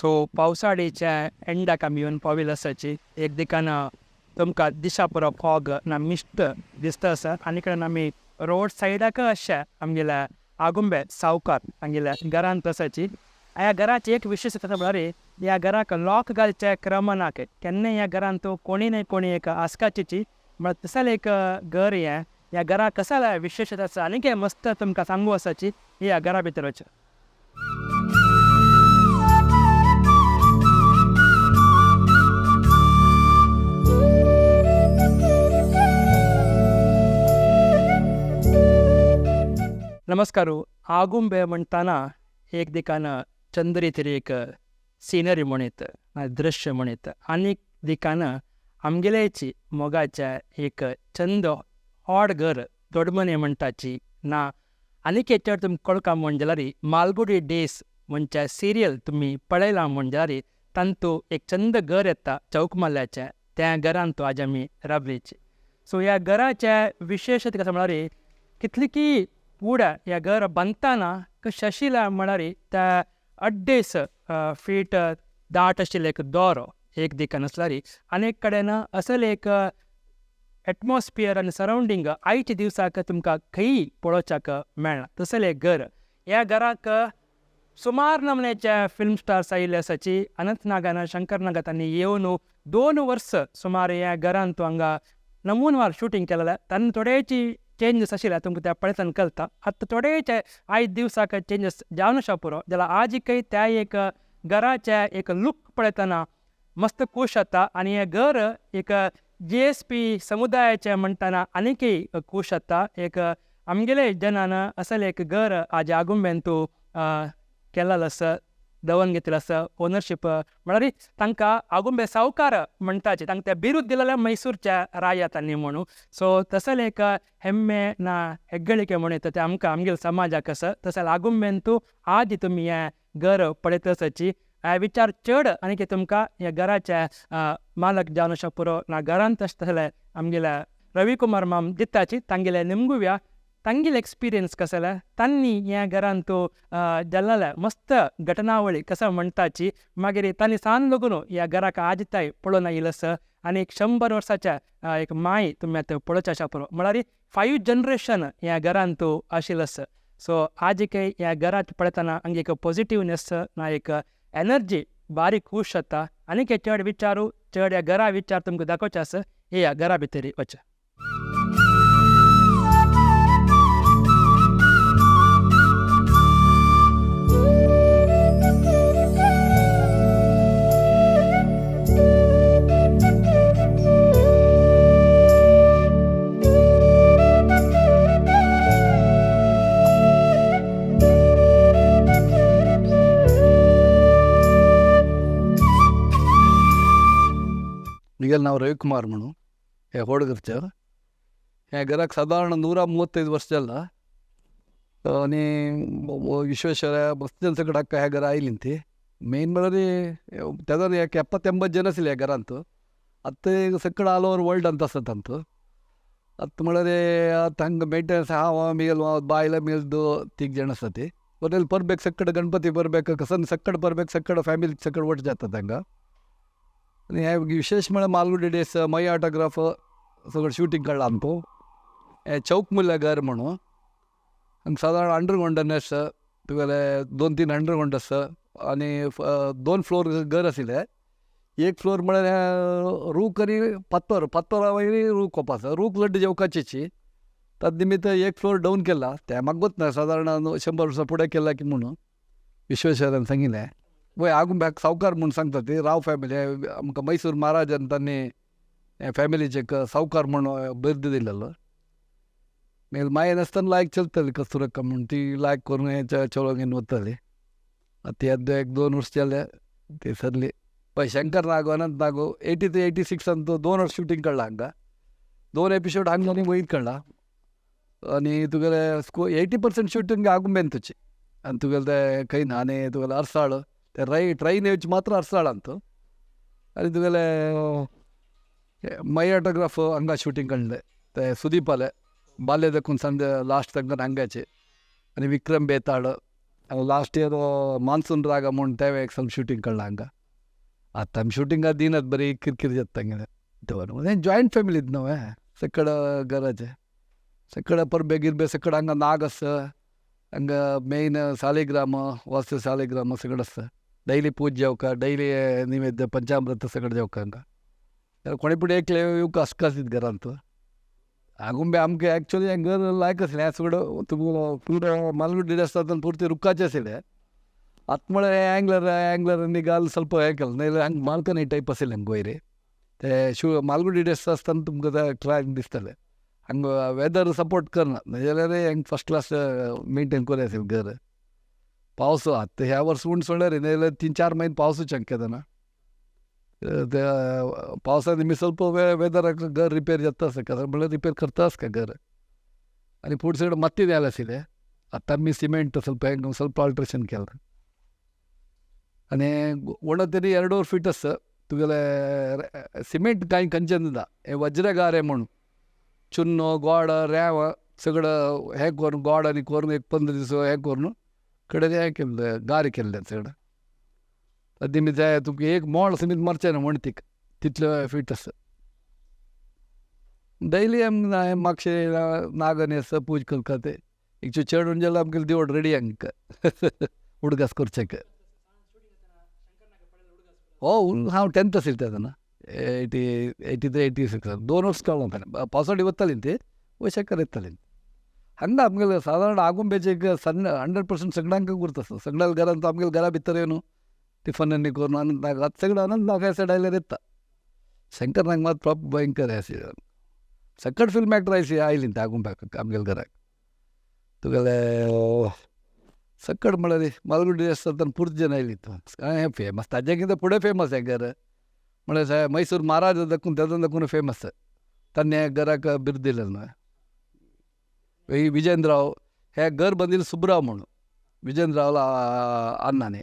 So पावसाळेच्या एंडाक आमी येवन पाविल्ले आसाची एक दिकान तुमकां दिशा पुरो फॉग ना मिस्ट दिसता आसा आनी कडेन आमी रोड सायडाक अशा आमगेल्या आगुंबे सावकार हांगेल्या घरांत आसाची. ह्या घराची एक विशेशता म्हळ्यार ह्या घराक लॉक घालचे क्रम ना केन्नाय ह्या घरांत कोणी ना कोणी एक आसपाचीची म्हळ्यार तसल एक घर हें ह्या घराक कसा विशेशता आसा आनी कितें मस्त तुमकां सांगू आसाची ह्या घरा भितर वच. नमस्कारू. आगुंबे म्हणटाना एक दिकान चंद्री तरी एक सिनरी म्हणीत दृश्य म्हणीत आनीक दिकान आमगेलेची मोगाच्या एक चंद ऑड घर दोडमने म्हणटाची ना आनीक हेचेर तुमी कळका म्हणल्यार मालगुडी डेस म्हणच्या सिरियल तुमी पळयलां म्हणल्यार तांतू एक चंद घर येता चौकमल्ल्याचें त्या घरांत आज आमी राबलीची. सो ह्या घराच्या विशेशता कशें म्हळ्यार कितली की पुढे ह्या घर बांदतना कशें आशिल्लें म्हळ्यार त्या 2.5 फीट दाट आशिल्लो एक दोरो एक दिकान आसल्यार आनी कडेन असल एक एटमॉस्फियर आनी सरावंडींग आयच्या दिवसाक तुमकां खंयी पळोवच्याक मेळना तसलें एक घर. ह्या घराक सुमार नमन्याचे फिल्म स्टार्स आयिल्ले आसाची. अनंत नागान शंकर नागात आनी येवन 2 वर्सां सुमार ह्या घरांत हांगा नमुनवार शूटिंग केलेलें. तांणी थोडेची चेंजीस आशिल्ले तुमकां त्या पळयतना कळटा. आतां थोडेचे आयज दिवसाक चेंजीस जावन आसा पुरो जाल्यार आजकय त्या एक घराचे एक लूक पळयतना मस्त खूश जाता आनी हें घर एक GSP समुदायाचें म्हणटाना आनीकय खूश जाता. एक आमगेले जनान असल एक घर आज आगुंबेन तूं केलेलें आसा दवन घेतिल्लें आसा ओनरशीप म्हळ्यार तांकां आगुंबे सावकार म्हणटाचे तांकां तें बिरूद दिलेलें मैसूरच्या रायातांनी म्हणून. सो तसलें एक हेम्मे ना हेग्गळिके म्हणून येता तें आमकां आमगेल्या समाजाक आसा. तशें आगुंबेन तूं आज तुमी हें घर पळयत आसाची विचार चड आनी तुमकां ह्या घराचे मालक जावन आसा पुरो ना घरांत तसलें आमगेल्या रविकुमार माम दिताची तांगेले निमगुव्या तांगेले एक्सपिरियन्स कसो जाल्यार तांणी ह्या घरांत तूं जाल्लेल्या मस्त घटनावळी कसो म्हणटाची मागीर तांणी सान लागून ह्या घराक आज ताय पळोवन आयिल्लो आसा आनी 100 वर्साच्या एक माय तुमी आतां पळोवचे आसा पुरो म्हळ्यार 5 जनरेशन ह्या घरांत तूं आशिल्लो आसा. सो आजकय ह्या घरांत पळयतना हांगा एक पॉजिटिवनेस ना एक एनर्जी बारीक खूश जाता आनीक चड विचारू चड ह्या घरा विचार तुमकां दाखोवचे आसा ह्या घरा भितर वच. ಈಗೆಲ್ಲ ನಾವು ರವಿಕುಮಾರ್ ಮಣ್ಣು ಹೊಡಗರ್ಚ ह्या घराक साधारण 135 वर्ष जाला आनी विश्वेश्वरया मस्त जन सकट हाका ह्या घरा आयली ती मेन म्हळ्यार तेदोन एक 70-80 जन आसले ह्या घरांत. आतां सकट ऑल ओवर वर्ल्डांत आसा तांत. आतां म्हळ्यार आतां हांगा मेंटेनन्स हांव मिगेल बायला मिगेल 2-3 जण आसा ते बरें परबेक सकट गणपती परबेक कसन सकट परबेक सकट फॅमिली सकट वट जाता तांकां. आनी हे विशेश म्हळ्यार मालगुडी डेस माय ऑटोग्राफ सगळं शूटिंग काडलां आमकां. हें चौकमुल्ल्या घर म्हणून हांगा सादारण अंडरग्रावंडान आसा तुगेले 2-3 अंडरग्रावंड आसा आनी 2 फ्लोर घर आशिल्लें. एक फ्लोर म्हळ्यार रूख आनी पत्तरा वयली रूख कोप आसा रूख लड्ड जेवकाचीची ताजे निमित्त एक फ्लोर डावन केला. तें म्हाका गोत सादारण 100 वर्सां फुडें केला की म्हणून विश्वेश्वरान सांगिल्लें. वय आगुंब्याक सावकार म्हणून सांगता ती राव फॅमिली आमकां मैसूर महाराजान तांणी फॅमिलीचे सावकार म्हणून बिर्द दिलेलो. मागीर मायेन आसतना लायक चलतली कस्तुरक्का म्हणून ती लायक करून हें चलो घेवन वताली. आतां 1-2 वर्स जाले ती सरली. पळय शंकर नागो अनंत नागो 80 ते 86 तो 2 वर्स शूटिंग काडला हांगा. 2 एपिसोड हांगा आनी वयर काडला आनी तुगेले 80% शूटिंग आगुंबेन तुजी आनी तुगेले ते खंय ना आनी तुगेले अर्साळ ते ट्रेन येवचे मात्र अर्साळांत आनी तुगेले माय ऑटोग्राफ हांगा शूटिंग काडलें ते सुदीप आले बाल्य देखून संद लास्ट तांकां हांगाचे आनी विक्रम बेताळ लास्ट इयर मान्सून रागा म्हूण तेवे एक शूटिंग काडला हांगा आतां आमी शुटिंगाक दिनात बरी किरकिर जाता तेन्ना जॉयंट फॅमिलीत न्हू सकड घराचे सकड परबे गिरबे सकड हांगा नाग आसा हांगा मेन सालिग्राम वास्तू सालिग्राम सगळं आसता डैली पूज जेवका डैली निवेद्य पंचामृत सगळं जेवका हांगा कोणी पूण एकले येवंक आसकासीत घरांत आगुंबे आमकां एक्चुअली हें घर लायक आसलें हें सगळं तुमकां मालगुडी आसता पुरते रुखाचें आसलें आतां म्हळ्यार एंग्लरांनी घाल ಸ್ವಲ್ಪ हें केलें नाजाल्यार हांगा मालकनी टायप आसलें गोयरे ते मालगुडी डेस्ट आसतना तुमकां ते ट्राय दिसतलें हांगा वेदर सपोर्ट करना नाजाल्यार हांगा फस्ट क्लास मेंटेन कोरूं आसलें घर पावस आतां ह्या वर्स उंच सोडल्यार नाजाल्यार 3-4 म्हयने पावसूच शक्यता ना ते पावसा निमित्त ಸ್ವಲ್ಪ वेदराक घर रिपेर जाता आसता म्हळ्यार रिपेर करता आसता घर आनी फूड सगळें मत्ती जाय आसलें आतां आमी सिमेंट ಸ್ವಲ್ಪ ಆಲ್ಟ್ರೇಷನ್ केलां आनी ಒಣ तरी 2 फीट आसता तुगेले सिमेंट कांय खंयचें ना हे वज्रगारे म्हणून चुन्नो गोड रेंव सगळं हें करून गोड आनी करून एक 15 दीस हें करून कडेन हें केल्लें गारे केल्लें सगळें ताजे जाय तुका एक मोळ समीत मरचें ना म्हण तितले फीट आसता डैली आमी मातशे नागनी आसता पूज करता ते एक चेडून जाल्यार आमगेलें देवड रेडी हांगा उडगास करचें हांव 10th आसलें तेन्ना 83-86 2 वर्स काडलो ताणें पावसाळी वतालीं ती वयशाकार येतालीं हांगा आमगेलें सादारण आगुंबेचे 100% सगळ्यांक उरता सगळ्या घरांत आमगेल्या घरा भितर येवन टिफनांनी करून अनंत नाग आतां सगळें अनंत नाग ह्या सायडायल्यार येता शंकर नाग मात प्रॉपर भयंकर आशिल्लो सकट फिल्म एक्टर आयलीं ते आगुंब्याक आमगेल्या घराक तुगेले सकट म्हळ्यार मालगुडी आसता तेन्ना पुर्त जन आयलीं हें फेमस ताजे कितें फुडें फेमस हें घर म्हळ्यार मैसूर महाराज दाखून फेमस ताणें ह्या घराक बिर्द दिलें न्हय विजेंद्रराव हें घर बांदिल्लें सुब्राव म्हणून विजेंद्रराव अन्नाने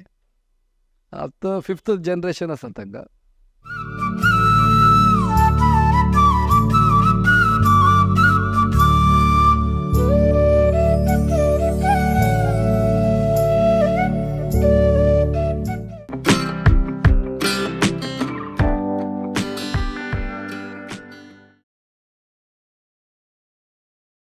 आतां 5th जनरेशन आसा तांकां